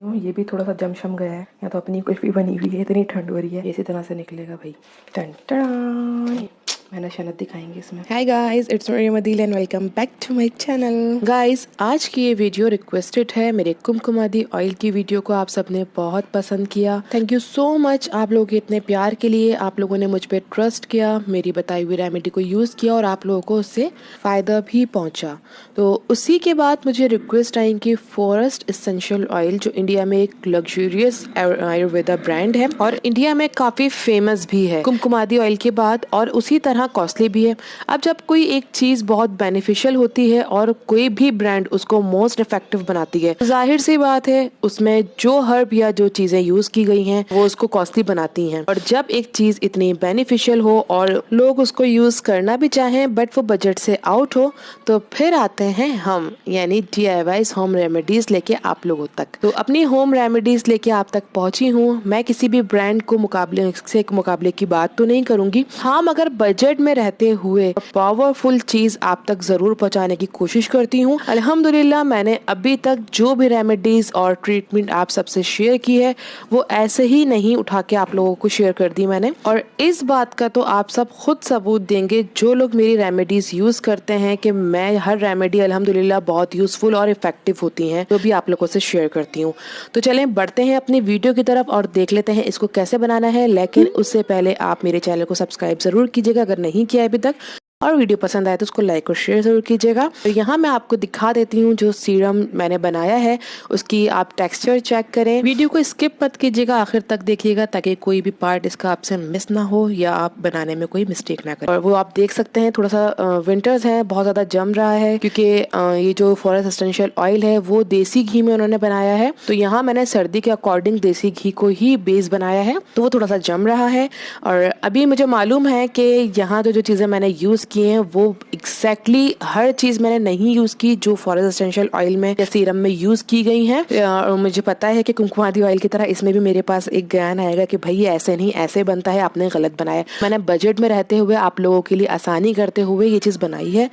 ये भी थोड़ा सा जमशम गया है, या तो अपनी कुल्फी बनी हुई है, इतनी ठंड हो रही है, इसी तरह से निकलेगा भाई। टन टन मेहनत शनत दिखाएंगे इसमें। Hi guys, it's me Madeel and welcome back to my channel. Guys, आज की ये वीडियो रिक्वेस्टेड है। मेरे कुमकुमादी ऑयल की वीडियो को आप सबने बहुत पसंद किया। थैंक यू सो मच आप लोगों के इतने प्यार के लिए। आप लोगों ने मुझ पर ट्रस्ट किया, मेरी बताई हुई रेमेडी को यूज किया और आप लोगों को उससे फायदा भी पहुंचा। तो उसी के बाद मुझे रिक्वेस्ट आई कि फॉरेस्ट एसेंशियल ऑयल, जो इंडिया में एक लग्जूरियस आयुर्वेदा ब्रांड है और इंडिया में काफी फेमस भी है कुमकुमादी ऑयल के बाद, और उसी तरह कॉस्टली भी है। अब जब कोई एक चीज बहुत बेनिफिशियल होती है और कोई भी ब्रांड उसको मोस्ट इफेक्टिव बनाती है, तो जाहिर सी बात है उसमें जो हर्ब या जो चीजें यूज की गई हैं वो उसको कॉस्टली बनाती हैं। और जब एक चीज इतनी बेनिफिशियल हो और लोग उसको यूज करना भी चाहें बट वो बजट से आउट हो, तो फिर आते हैं हम, यानी DIYs होम रेमेडीज लेके आप लोगों तक। तो अपनी होम रेमेडीज लेके आप तक पहुंची हूँ। मैं किसी भी ब्रांड को मुकाबले की बात तो नहीं करूंगी, हाँ, मगर बजट में रहते हुए पावरफुल चीज आप तक जरूर पहुंचाने की कोशिश करती हूँ। अल्हम्दुलिल्लाह, मैंने अभी तक जो भी रेमेडीज और ट्रीटमेंट आप सबसे शेयर की है वो ऐसे ही नहीं उठा के आप लोगों को शेयर कर दी मैंने। और इस बात का तो आप सब खुद सबूत देंगे जो लोग मेरी रेमेडीज यूज करते हैं कि मैं हर रेमेडी अल्हम्दुलिल्लाह बहुत यूजफुल और इफेक्टिव होती हैं, तो भी आप लोगों से शेयर करती हूँ। तो चलें बढ़ते हैं अपनी वीडियो की तरफ और देख लेते हैं इसको कैसे बनाना है। लेकिन उससे पहले आप मेरे चैनल को सब्सक्राइब जरूर कीजिएगा अगर नहीं किया है अभी तक, और वीडियो पसंद आए तो उसको लाइक और शेयर जरूर कीजिएगा। तो यहाँ मैं आपको दिखा देती हूँ जो सीरम मैंने बनाया है उसकी आप टेक्सचर चेक करें। वीडियो को स्किप मत कीजिएगा, आखिर तक देखिएगा ताकि कोई भी पार्ट इसका आपसे मिस ना हो या आप बनाने में कोई मिस्टेक ना करें। और वो आप देख सकते हैं थोड़ा सा विंटर्स है, बहुत ज्यादा जम रहा है क्योंकि ये जो फॉरेस्ट एसेंशियल ऑयल है वो देसी घी में उन्होंने बनाया है। तो यहाँ मैंने सर्दी के अकॉर्डिंग देसी घी को ही बेस बनाया है, तो वो थोड़ा सा जम रहा है। और अभी मुझे मालूम है कि यहाँ जो चीजें मैंने यूज किए हैं वो एग्जैक्टली हर चीज मैंने नहीं यूज की जो फॉरेस्ट एसेंशियल ऑयल में या सीरम में यूज की गई हैं। और मुझे पता है कि कुमकुमादी ऑयल की तरह इसमें भी मेरे पास एक ज्ञान आएगा कि भाई ये ऐसे नहीं ऐसे बनता है, आपने गलत बनाया। मैंने बजट में रहते हुए आप लोगों के लिए आसानी करते हुए ये चीज बनाई है,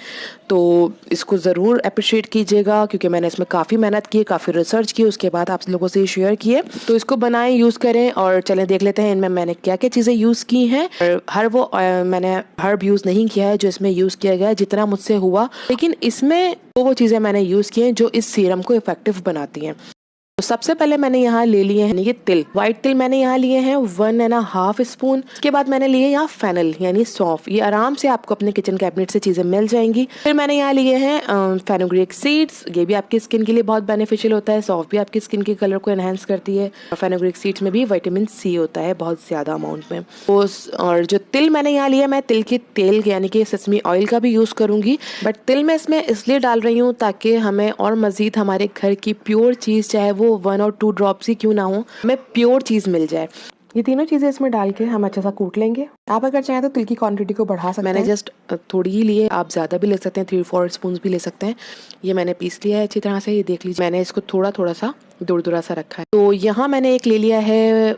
तो इसको जरूर अप्रिशिएट कीजिएगा क्योंकि मैंने इसमें काफी मेहनत की, काफी रिसर्च की, उसके बाद आप लोगों से शेयर किए। तो इसको बनाएं, यूज करें और चलें देख लेते हैं इनमें मैंने क्या क्या चीजें यूज की हैं। हर वो मैंने हर्ब यूज नहीं किया है जो इसमें यूज किया गया है, जितना मुझसे हुआ, लेकिन इसमें वो चीजें मैंने यूज की हैं जो इस सीरम को इफेक्टिव बनाती हैं। तो सबसे पहले मैंने यहाँ ले लिए हैं ये तिल, व्हाइट तिल मैंने यहाँ लिए हैं 1.5 स्पून। उसके बाद मैंने लिए यहाँ फेनल यानी सौंफ, ये आराम से आपको अपने किचन कैबिनेट से चीजें मिल जाएंगी। फिर मैंने यहाँ लिए हैं फेनुग्रीक सीड्स, ये भी आपकी स्किन के लिए बहुत बेनिफिशियल होता है। सौंफ भी आपकी स्किन के कलर को एनहेंस करती है और फेनुग्रीक सीड्स में भी विटामिन C होता है बहुत ज्यादा अमाउंट में। और जो तिल मैंने यहाँ लिया, मैं तिल के तेल यानी कि सेसमी ऑयल का भी यूज करूंगी, बट तिल मैं इसमें इसलिए डाल रही हूँ ताकि हमें और मजीद हमारे घर की प्योर चीज, चाहे वो 1 और 2 ड्रॉप्स ही क्यों ना हो, हमें प्योर चीज मिल जाए। ये तीनों चीजें इसमें डाल के हम अच्छा सा कूट लेंगे। आप अगर चाहें तो तिल की क्वांटिटी को बढ़ा सकते हैं, मैंने जस्ट थोड़ी ही लिए, आप ज्यादा भी ले सकते हैं, 3-4 स्पून भी ले सकते हैं। ये मैंने पीस लिया है अच्छी तरह से, ये देख लीजिए मैंने इसको थोड़ा थोड़ा सा दूर सा रखा है। तो यहाँ मैंने एक ले लिया है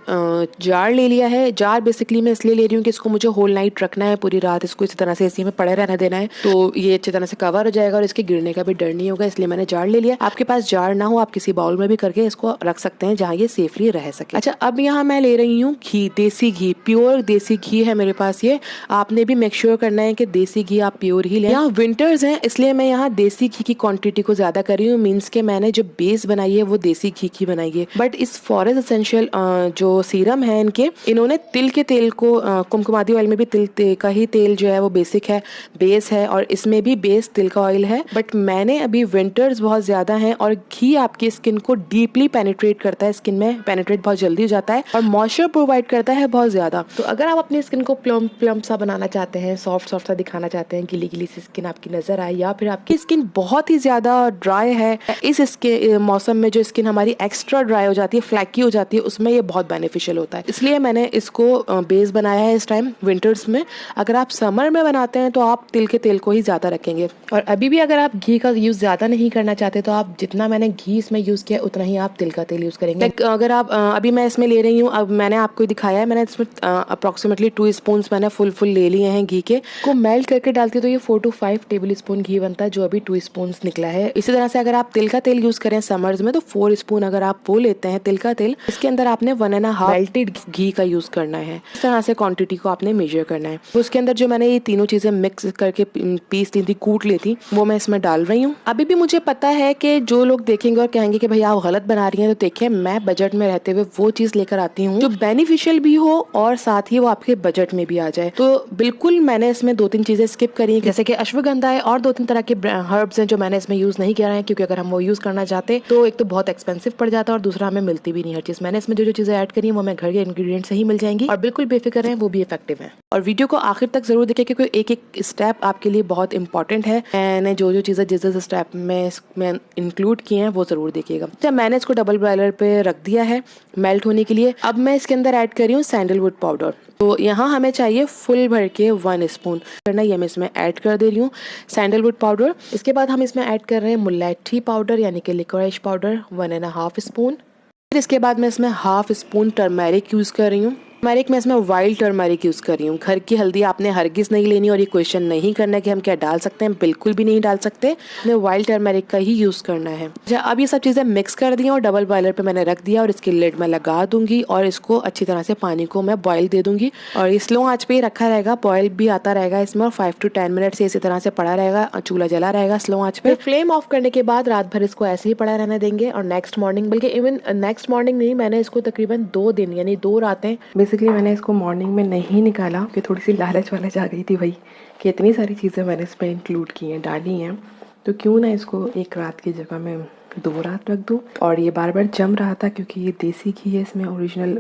जार ले लिया है। जार बेसिकली मैं इसलिए ले रही हूँ कि इसको मुझे होल नाइट रखना है, पूरी रात इसको इसी तरह से एसी में पड़े रहने देना है, तो ये अच्छी तरह से कवर हो जाएगा और इसके गिरने का भी डर नहीं होगा, इसलिए मैंने जार ले लिया। आपके पास जार ना हो आप किसी बाउल में भी करके इसको रख सकते हैं जहाँ ये सेफली रह सके। अच्छा, अब यहाँ मैं ले रही हूँ घी, देसी घी, प्योर देसी घी है मेरे पास ये। आपने भी मेक श्योर करना है कि देसी घी आप प्योर ही लें। यहाँ विंटर्स हैं इसलिए मैं यहाँ देसी घी की क्वांटिटी को ज्यादा कर रही हूँ, मीन्स के मैंने जो बेस बनाई है वो देसी घी की बनाई है। बट इस फॉरेस्ट एसेंशियल जो सीरम है इन्होंने तिल के तेल को, कुमकुमादी ऑयल में भी तिल का ही तेल जो है वो बेसिक है, बेस है, और इसमें भी बेस तिल का ऑयल है। बट मैंने अभी विंटर्स बहुत ज्यादा हैं और घी आपकी स्किन को डीपली पेनिट्रेट करता है, स्किन में पेनिट्रेट बहुत जल्दी हो जाता है और मॉइस्चर प्रोवाइड करता है बहुत ज्यादा। तो अगर आप अपनी स्किन को प्लम्प सा बनाना चाहते हैं, सॉफ्ट सा दिखाना चाहते हैं, गीली सी स्किन आपकी नजर आए, या फिर आपकी स्किन बहुत ही ज्यादा ड्राई है, इस मौसम में जो स्किन हमारी एक्स्ट्रा ड्राई हो जाती है, फ्लैकी हो जाती है, उसमें ये बहुत बेनिफिशियल होता है। इसलिए मैंने इसको बेस बनाया है इस टाइम विंटर्स में। अगर आप समर में बनाते हैं तो आप तिल के तेल को ही ज्यादा रखेंगे। और अभी भी अगर आप घी का यूज ज्यादा नहीं करना चाहते तो आप जितना मैंने घी इसमें यूज किया उतना ही आप तिल का तेल यूज करेंगे। अगर आप अभी मैं इसमें ले रही हूँ, अब मैंने आपको दिखाया है, मैंने इसमें अप्रोक्सीमेटली 2 स्पून मैंने फुल ले लिए हैं घी के, को मेल्ट करके डालती हूँ तो ये 4 to 5 टेबल स्पून घी बनता है, जो अभी 2 स्पून निकला है। इसी तरह से अगर आप तिल का तेल यूज करें समर्स में तो 4 स्पून अगर आप वो लेते हैं तिल का तेल, इसके अंदर आपने 1.5 मेल्टेड घी का यूज करना है। इस तरह से क्वांटिटी को आपने मेजर करना है। तो उसके अंदर जो मैंने ये तीनों चीजें मिक्स करके पीस ली थी, कूट ली थी, वो मैं इसमें डाल रही हूँ। अभी भी मुझे पता है कि जो लोग देखेंगे और कहेंगे कि भाई आप गलत बना रही हैं, तो देखिए मैं बजट में रहते हुए वो चीज लेकर आती हूँ जो बेनिफिशियल भी हो और साथ ही वो आपके बजट में भी आ जाए। तो बिल्कुल मैंने इसमें 2-3 चीजें स्किप करी, जैसे कि अश्वगंधा है और 2-3 तरह के हर्ब्स हैं जो मैंने इसमें यूज नहीं किया है, क्योंकि अगर हम वो यूज करना चाहते तो एक तो बहुत एक्सपेंसिव पड़ जाता है और दूसरा हमें मिलती भी नहीं हर चीज। मैंने इसमें जो चीजें ऐड करी है वो मैं घर के इंग्रेडिएंट से ही मिल जाएंगी और बिल्कुल बेफिक्र है, वो भी इफेक्टिव है। और वीडियो को आखिर तक जरूर देखें क्योंकि एक एक स्टेप आपके लिए बहुत इंपॉर्टेंट है। मैंने जो चीजें जिस स्टेप में इसमें इंक्लूड किए हैं वो जरूर देखिएगा। जब मैंने इसको डबल बॉयलर पे रख दिया है मेल्ट होने के लिए, अब मैं इसके अंदर ऐड कर रही हूँ सैंडलवुड पाउडर। तो यहाँ हमें चाहिए फुल भर के 1 स्पून करना, ये मैं इसमें ऐड कर दे रही हूँ सैंडलवुड पाउडर। इसके बाद हम इसमें ऐड कर रहे हैं मुलैठी पाउडर यानी कि लिकोराइश पाउडर 1.5 स्पून। फिर इसके बाद मैं इसमें 1/2 स्पून टर्मेरिक यूज कर रही हूँ। टर्मेरिक में इसमें वाइल्ड टर्मेरिक यूज कर रही हूँ। घर की हल्दी आपने हरगिज नहीं लेनी और ये क्वेश्चन नहीं करना कि हम क्या डाल सकते हैं, बिल्कुल भी नहीं डाल सकते, हमें वाइल्ड टर्मेरिक का ही यूज करना है। अब ये सब चीजें मिक्स कर दी और डबल बॉयलर पे मैंने रख दिया और इसकी लिड में लगा दूंगी और इसको अच्छी तरह से पानी को मैं बॉयल दे दूंगी और ये स्लो आंच पे ही रखा रहेगा, बॉयल भी आता रहेगा इसमें और 5 to 10 मिनट से इसी तरह से पड़ा रहेगा, चूल्हा जला रहेगा स्लो आंच पे। फ्लेम ऑफ करने के बाद रात भर इसको ऐसे ही पड़ा रहने देंगे और नेक्स्ट मॉर्निंग, बल्कि इवन नेक्स्ट मॉर्निंग नहीं, मैंने इसको तकरीबन 2 दिन यानी 2 रातें बेसिकली मैंने इसको मॉर्निंग में नहीं निकाला कि थोड़ी सी लालच वालच आ गई थी भाई कि इतनी सारी चीज़ें मैंने इसमें इंक्लूड की हैं, डाली हैं, तो क्यों ना इसको एक रात की जगह में 2 रात रख दूँ। और ये बार बार जम रहा था क्योंकि ये देसी घी है इसमें ओरिजिनल,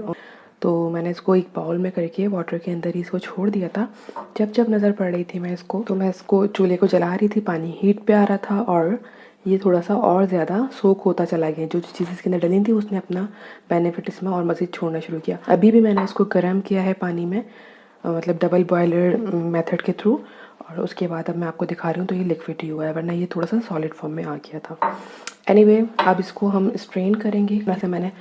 तो मैंने इसको एक बाउल में करके वाटर के अंदर ही इसको छोड़ दिया था। जब जब नज़र पड़ रही थी मैं इसको, तो मैं इसको चूल्हे को जला रही थी, पानी हीट पे आ रहा था और ये थोड़ा सा और ज़्यादा सोक होता चला गया। जो चीज़ इसके अंदर डली थी उसने अपना बेनिफिट इसमें और मज़ीद छोड़ना शुरू किया। अभी भी मैंने इसको गर्म किया है पानी में, मतलब डबल बॉयलर मेथड के थ्रू, और उसके बाद अब मैं आपको दिखा रही हूँ तो ये लिक्विड ही हुआ है, वरना ये थोड़ा सा सॉलिड फॉर्म में आ गया था। एनीवे, अब इसको हम स्ट्रेन करेंगे। वैसे मैंने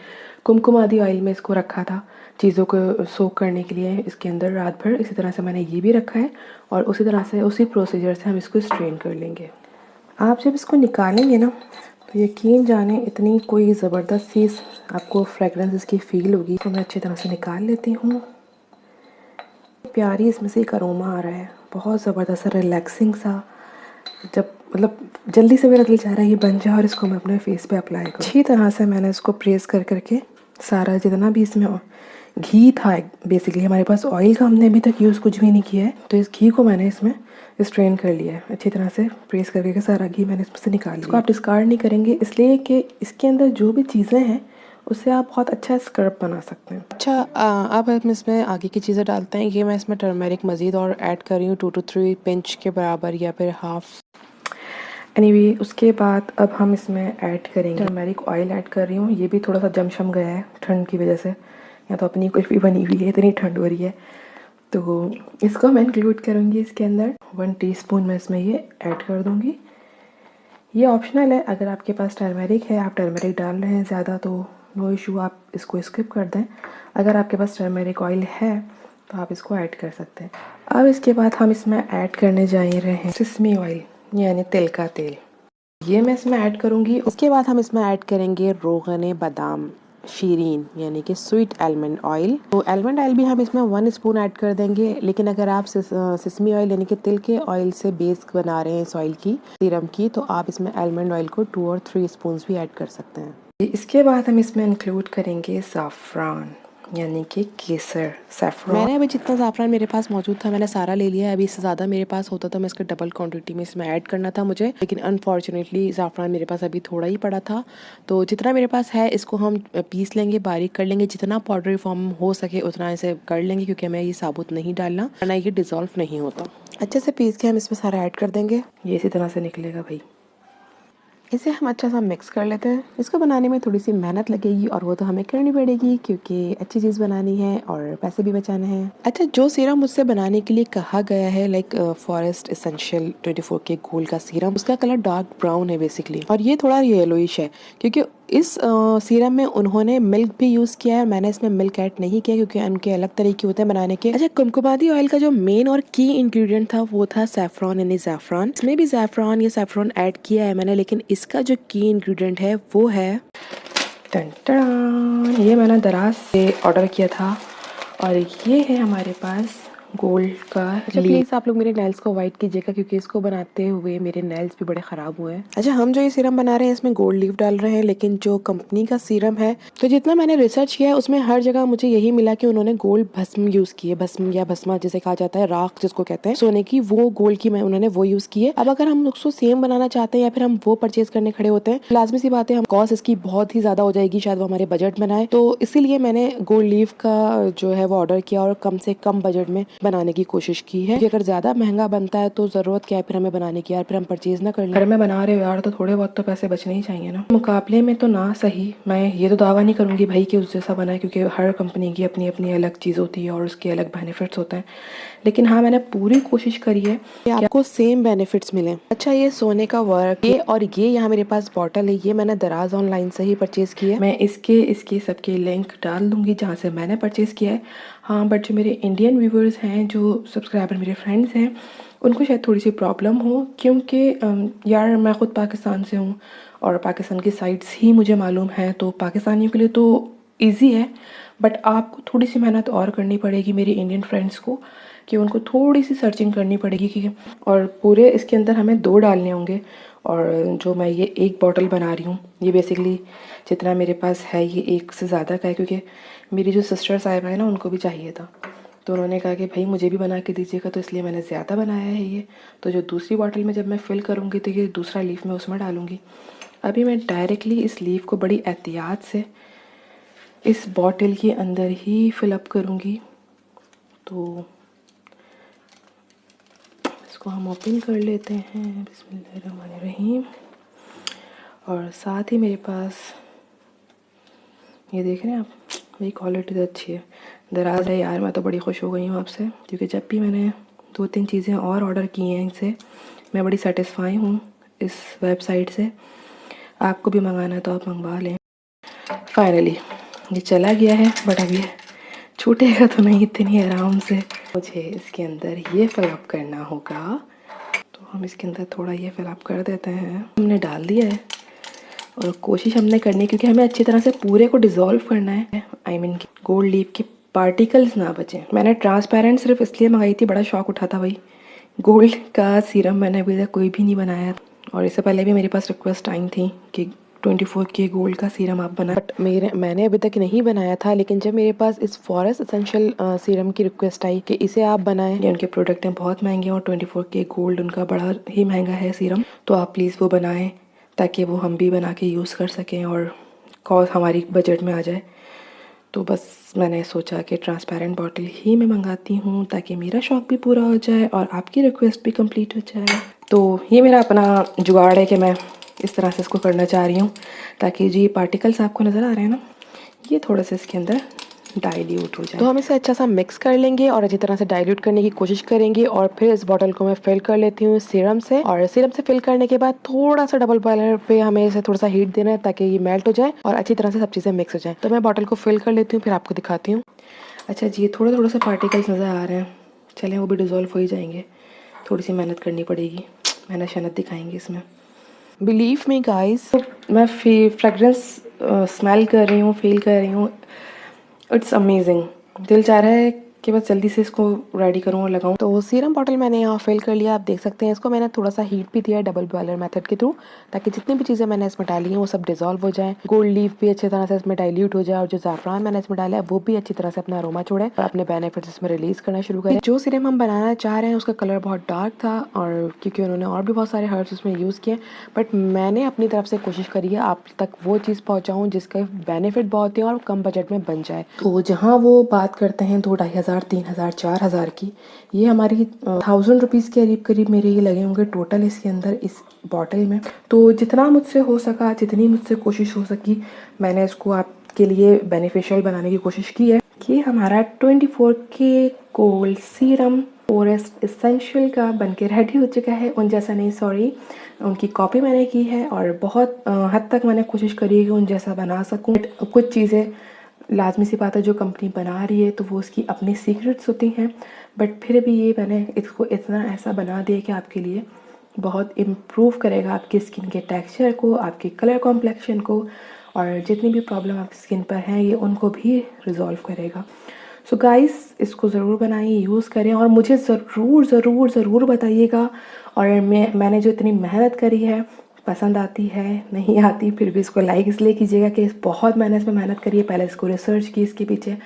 कुमकुम आदि ऑयल में इसको रखा था चीज़ों को सोक करने के लिए इसके अंदर रात भर। इसी तरह से मैंने ये भी रखा है और उसी तरह से उसी प्रोसीजर से हम इसको स्ट्रेन कर लेंगे। आप जब इसको निकालेंगे ना तो यकीन जाने इतनी कोई ज़बरदस्त सी आपको फ्रेगरेंस इसकी फील होगी। तो मैं अच्छी तरह से निकाल लेती हूँ। प्यारी इसमें से एक अरोमा आ रहा है, बहुत ज़बरदस्त सा रिलैक्सिंग सा। जब मतलब जल्दी से मेरा दिल चाह रहा है ये बन जाए और इसको मैं अपने फेस पे अप्लाई करूँ। अच्छी तरह से मैंने इसको प्रेस कर करके सारा जितना भी इसमें घी था, बेसिकली हमारे पास ऑयल का हमने अभी तक यूज़ कुछ भी नहीं किया है, तो इस घी को मैंने इसमें स्ट्रेन कर लिया है। अच्छी तरह से प्रेस करके सारा घी मैंने इसमें से निकाल लिया। इसको आप डिस्कार्ड नहीं करेंगे इसलिए कि इसके अंदर जो भी चीज़ें हैं उससे आप बहुत अच्छा स्क्रब बना सकते हैं। अच्छा, अब हम इसमें आगे की चीज़ें डालते हैं। ये मैं इसमें टर्मेरिक मज़ीद और ऐड कर रही हूँ 2 to 3 पिंच के बराबर या फिर हाफ। एनीवे, उसके बाद अब हम इसमें ऐड करेंगे टर्मेरिक ऑयल ऐड कर रही हूँ। ये भी थोड़ा सा जमशम गया है ठंड की वजह से, या तो अपनी कुल्फ़ी बनी हुई है, इतनी ठंड हो रही है, तो इसको मैं इंक्लूड करूँगी इसके अंदर। 1 टीस्पून मैं इसमें ये ऐड कर दूँगी। ये ऑप्शनल है, अगर आपके पास टर्मेरिक है, आप टर्मेरिक डाल रहे हैं ज़्यादा तो नो इशू, आप इसको स्किप कर दें। अगर आपके पास टर्मेरिक ऑयल है तो आप इसको ऐड कर सकते हैं। अब इसके बाद हम इसमें ऐड करने जा रहे हैं सिसमी ऑयल यानी तिल का तेल, ये मैं इसमें ऐड करूँगी। उसके बाद हम इसमें ऐड करेंगे रोगन बादाम शीरीन यानी कि स्वीट आलमंड ऑयल। तो आलमंड ऑयल भी हम इसमें 1 स्पून ऐड कर देंगे, लेकिन अगर आप सिसमी ऑयल यानी कि तिल के ऑयल से बेस बना रहे हैं इस ऑयल की सीरम की, तो आप इसमें आलमंड ऑयल को 2 और 3 स्पून भी ऐड कर सकते हैं। इसके बाद हम इसमें इंक्लूड करेंगे ज़ाफ़रान यानी कि केसर सैफरन। मैंने अभी जितना ज़ाफ़रान मेरे पास मौजूद था मैंने सारा ले लिया है। अभी इससे ज़्यादा मेरे पास होता तो मैं इसका डबल क्वांटिटी में इसमें ऐड करना था मुझे, लेकिन अनफॉर्चुनेटली ज़ाफ़रान मेरे पास अभी थोड़ा ही पड़ा था। तो जितना मेरे पास है इसको हम पीस लेंगे, बारीक कर लेंगे, जितना पाउडरी फॉर्म हो सके उतना इसे कर लेंगे, क्योंकि हमें ये साबुत नहीं डालना वरना ये डिज़ोल्व नहीं होता। अच्छे से पीस के हम इसमें सारा ऐड कर देंगे, ये इसी तरह से निकलेगा भाई। इसे हम अच्छा सा मिक्स कर लेते हैं। इसको बनाने में थोड़ी सी मेहनत लगेगी और वो तो हमें करनी पड़ेगी क्योंकि अच्छी चीज़ बनानी है और पैसे भी बचाने हैं। अच्छा, जो सीरम मुझसे बनाने के लिए कहा गया है लाइक फॉरेस्ट एसेंशियल 24 के गोल्ड का सीरम, उसका कलर डार्क ब्राउन है बेसिकली और ये थोड़ा येलोइश है, क्योंकि इस सीरम में उन्होंने मिल्क भी यूज़ किया है। मैंने इसमें मिल्क ऐड नहीं किया क्योंकि उनके अलग तरीके होते हैं बनाने के। अच्छा, कुमकुमादी ऑयल का जो मेन और की इंग्रेडिएंट था वो था सैफरॉन, यानी ज़ैफ़रान। इसमें भी ज़ैफ़रान या सैफरॉन ऐड किया है मैंने, लेकिन इसका जो की इंग्रेडिएंट है वो है टन। ये मैंने दराज से ऑर्डर किया था और ये है हमारे पास गोल्ड का। अच्छा, प्लीज़ आप लोग मेरे नेल्स को वाइट कीजिएगा क्योंकि इसको बनाते हुए मेरे नेल्स भी बड़े ख़राब हुए हैं। अच्छा, हम जो ये सीरम बना रहे हैं इसमें गोल्ड लीफ डाल रहे हैं, लेकिन जो कंपनी का सीरम है, तो जितना मैंने रिसर्च किया है उसमें हर जगह मुझे यही मिला कि उन्होंने गोल्ड भस्म यूज़ की है। भस्म या भस्मा जिसे कहा जाता है, राख जिसको कहते हैं सोने की, वो गोल्ड की उन्होंने वो यूज़ की है। अब अगर हम उसको सेम बनाना चाहते हैं या फिर हम वो परचेज करने खड़े होते हैं, लाजमी सी बात है हम कॉस्ट इसकी बहुत ही ज़्यादा हो जाएगी, शायद वो हमारे बजट में ना आए। तो इसीलिए मैंने गोल्ड लीफ का जो है वो ऑर्डर किया और कम से कम बजट में बनाने की कोशिश की है। अगर ज़्यादा महंगा बनता है तो ज़रूरत क्या है फिर हमें बनाने की, यार फिर हम परचेज ना कर लें। घर में बना रहे हो यार तो थोड़े बहुत तो पैसे बचने ही चाहिए ना। मुकाबले में तो ना सही, मैं ये तो दावा नहीं करूँगी भाई कि उस जैसा बना है, क्योंकि हर कंपनी की अपनी अपनी अलग चीज़ होती है और उसके अलग बेनिफिट्स होते हैं। लेकिन हाँ, मैंने पूरी कोशिश करी है कि आपको सेम बेनिफिट्स मिले। अच्छा, ये सोने का वर्क, ये और ये यहाँ मेरे पास बॉटल है, ये मैंने दराज ऑनलाइन से ही परचेज की है। मैं इसके सबके लिंक डाल दूंगी जहाँ से मैंने परचेज किया है। हाँ, बट जो मेरे इंडियन व्यूवर्स हैं, जो सब्सक्राइबर मेरे फ्रेंड्स हैं, उनको शायद थोड़ी सी प्रॉब्लम हो, क्योंकि यार मैं ख़ुद पाकिस्तान से हूँ और पाकिस्तान की साइट्स ही मुझे मालूम है, तो पाकिस्तानियों के लिए तो ईजी है, बट आपको थोड़ी सी मेहनत और करनी पड़ेगी मेरे इंडियन फ्रेंड्स को, कि उनको थोड़ी सी सर्चिंग करनी पड़ेगी कि, और पूरे इसके अंदर हमें 2 डालने होंगे। और जो मैं ये एक बॉटल बना रही हूँ, ये बेसिकली जितना मेरे पास है ये एक से ज़्यादा का है, क्योंकि मेरी जो सिस्टर साहिबा है ना, उनको भी चाहिए था, तो उन्होंने कहा कि भाई मुझे भी बना के दीजिएगा, तो इसलिए मैंने ज़्यादा बनाया है ये। तो जो दूसरी बॉटल में जब मैं फ़िल करूँगी तो ये दूसरा लीफ मैं उसमें डालूँगी। अभी मैं डायरेक्टली इस लीफ को बड़ी एहतियात से इस बॉटल के अंदर ही फिलअप करूँगी। तो इसको हम ओपन कर लेते हैं, बिस्मिल्लाहिर्रहमानिर्रहीम। और साथ ही मेरे पास ये देख रहे हैं आप, मेरी क्वालिटी तो अच्छी है। दराज है यार, मैं तो बड़ी खुश हो गई हूँ आपसे, क्योंकि जब भी मैंने 2-3 चीज़ें और ऑर्डर की हैं इनसे, मैं बड़ी सेटिस्फाई हूँ इस वेबसाइट से। आपको भी मंगाना है तो आप मंगवा लें। फाइनली ये चला गया है, बट अब ये छूटेगा तो नहीं इतनी आराम से। मुझे इसके अंदर ये फिलअप करना होगा, तो हम इसके अंदर थोड़ा ये फिलअप कर देते हैं। हमने डाल दिया है और कोशिश हमने करनी, क्योंकि हमें अच्छी तरह से पूरे को डिज़ोल्व करना है। आई मीन गोल्ड लीफ के पार्टिकल्स ना बचें। मैंने ट्रांसपेरेंट सिर्फ इसलिए मंगाई थी, बड़ा शौक उठा था भाई, गोल्ड का सीरम मैंने अभी तक कोई भी नहीं बनाया, और इससे पहले भी मेरे पास रिक्वेस्ट आई थी कि 24K गोल्ड का सीरम आप बनाएं, बट मैंने अभी तक नहीं बनाया था। लेकिन जब मेरे पास इस फॉरेस्ट एसेंशियल सीरम की रिक्वेस्ट आई कि इसे आप बनाएं, ये उनके प्रोडक्ट हैं बहुत महंगे और 24K गोल्ड उनका बड़ा ही महंगा है सीरम, तो आप प्लीज़ वो बनाएं ताकि वो हम भी बना के यूज़ कर सकें और कॉस्ट हमारी बजट में आ जाए। तो बस मैंने सोचा कि ट्रांसपेरेंट बॉटल ही मैं मंगाती हूँ ताकि मेरा शौक़ भी पूरा हो जाए और आपकी रिक्वेस्ट भी कंप्लीट हो जाए। तो ये मेरा अपना जुगाड़ है कि मैं इस तरह से इसको करना चाह रही हूँ, ताकि जो ये पार्टिकल्स आपको नज़र आ रहे हैं ना, ये थोड़ा सा इसके अंदर डाइल्यूट हो जाए। तो हम इसे अच्छा सा मिक्स कर लेंगे और अच्छी तरह से डाइल्यूट करने की कोशिश करेंगे, और फिर इस बॉटल को मैं फिल कर लेती हूँ सीरम से। और सीरम से फिल करने के बाद थोड़ा सा डबल बॉयलर पे हमें इसे थोड़ा सा हीट देना है ताकि ये मेल्ट हो जाए और अच्छी तरह से सब चीज़ें मिक्स हो जाए। तो मैं बॉटल को फिल कर लेती हूँ, फिर आपको दिखाती हूँ। अच्छा जी, थोड़ा थोड़ा सा पार्टिकल्स नज़र आ रहे हैं, चलें वो भी डिज़ोल्व हो ही जाएंगे, थोड़ी सी मेहनत करनी पड़ेगी, मेहनत शनत दिखाएंगे इसमें। बिलीव मी गाइस, मैं फ्रेगरेंस स्मेल कर रही हूँ, फील कर रही हूँ, इट्स अमेजिंग। दिल चाह रहा है कि बस जल्दी से इसको रेडी करूँ और लगाऊँ। तो सीरम बॉटल मैंने यहाँ फिल कर लिया, आप देख सकते हैं। इसको मैंने थोड़ा सा हीट भी दिया है डबल बॉयलर मेथड के थ्रू, ताकि जितनी भी चीज़ें मैंने इसमें डाली हैं वो सब डिजोल्व हो जाए, गोल्ड लीफ भी अच्छी तरह से इसमें डाइल्यूट हो जाए, और जो ज़ाफ़रान मैंने इसमें डाला है वो भी अच्छी तरह से अपना अरोमा छोड़े और अपने बेनिफिट्स इसमें रिलीज करना शुरू करें। जो सीरम हम बनाना चाह रहे हैं उसका कलर बहुत डार्क था, और क्योंकि उन्होंने और भी बहुत सारे हर्ब्स उसमें यूज़ किए, बट मैंने अपनी तरफ से कोशिश करी है आप तक वो चीज़ पहुँचाऊँ जिसका बेनिफिट बहुत है और कम बजट में बन जाए। तो जहाँ वो बात करते हैं 2-2,500, 3,000, 4,000 की, ये हमारी 1000 रुपीज़ के करीब करीब मेरे ये लगे होंगे टोटल इसके अंदर, इस बॉटल में। तो जितना मुझसे हो सका, जितनी मुझसे कोशिश हो सकी, मैंने इसको आपके लिए बेनिफिशियल बनाने की कोशिश की है। कि हमारा 24K gold serum forest essential का बनके रेडी हो चुका है। उन जैसा नहीं, सॉरी, उनकी कॉपी मैंने की है और बहुत हद तक मैंने कोशिश करी है कि उन जैसा बना सकूं। कुछ चीज़ें लाजमी सी बात है, जो कंपनी बना रही है तो वो उसकी अपनी सीक्रेट्स होती हैं, बट फिर भी ये मैंने इसको इतना ऐसा बना दिया कि आपके लिए बहुत इम्प्रूव करेगा आपकी स्किन के टेक्सचर को, आपके कलर कॉम्प्लेक्शन को, और जितनी भी प्रॉब्लम आपकी स्किन पर हैं ये उनको भी रिजॉल्व करेगा। सो गाइस, इसको ज़रूर बनाइए, यूज़ करें और मुझे ज़रूर ज़रूर ज़रूर बताइएगा। और मैंने जो इतनी मेहनत करी है, पसंद आती है नहीं आती, फिर भी इसको लाइक इसलिए कीजिएगा कि बहुत मैंने इसमें मेहनत करी है। पहले इसको रिसर्च की, इसके पीछे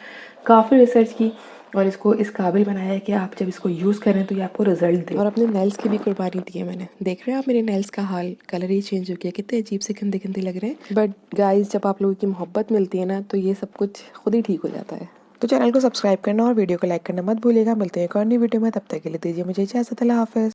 काफ़ी रिसर्च की और इसको इस काबिल बनाया है कि आप जब इसको यूज़ करें तो ये आपको रिजल्ट दे। और अपने नेल्स की भी कुर्बानी दी है मैंने। देख रहे हैं आप मेरे नेल्स का हाल, कलर ही चेंज हो गया, कितने अजीब से गंदे गंदे लग रहे हैं। बट गाइज, जब आप लोगों की मोहब्बत मिलती है ना तो ये सब कुछ खुद ही ठीक हो जाता है। तो चैनल को सब्सक्राइब करना और वीडियो को लाइक करना मत भूलिएगा। मिलते हैं एक और नई वीडियो में, तब तक के लिए दीजिए मुझे इजाज़त। अल्लाह हाफ़िज़।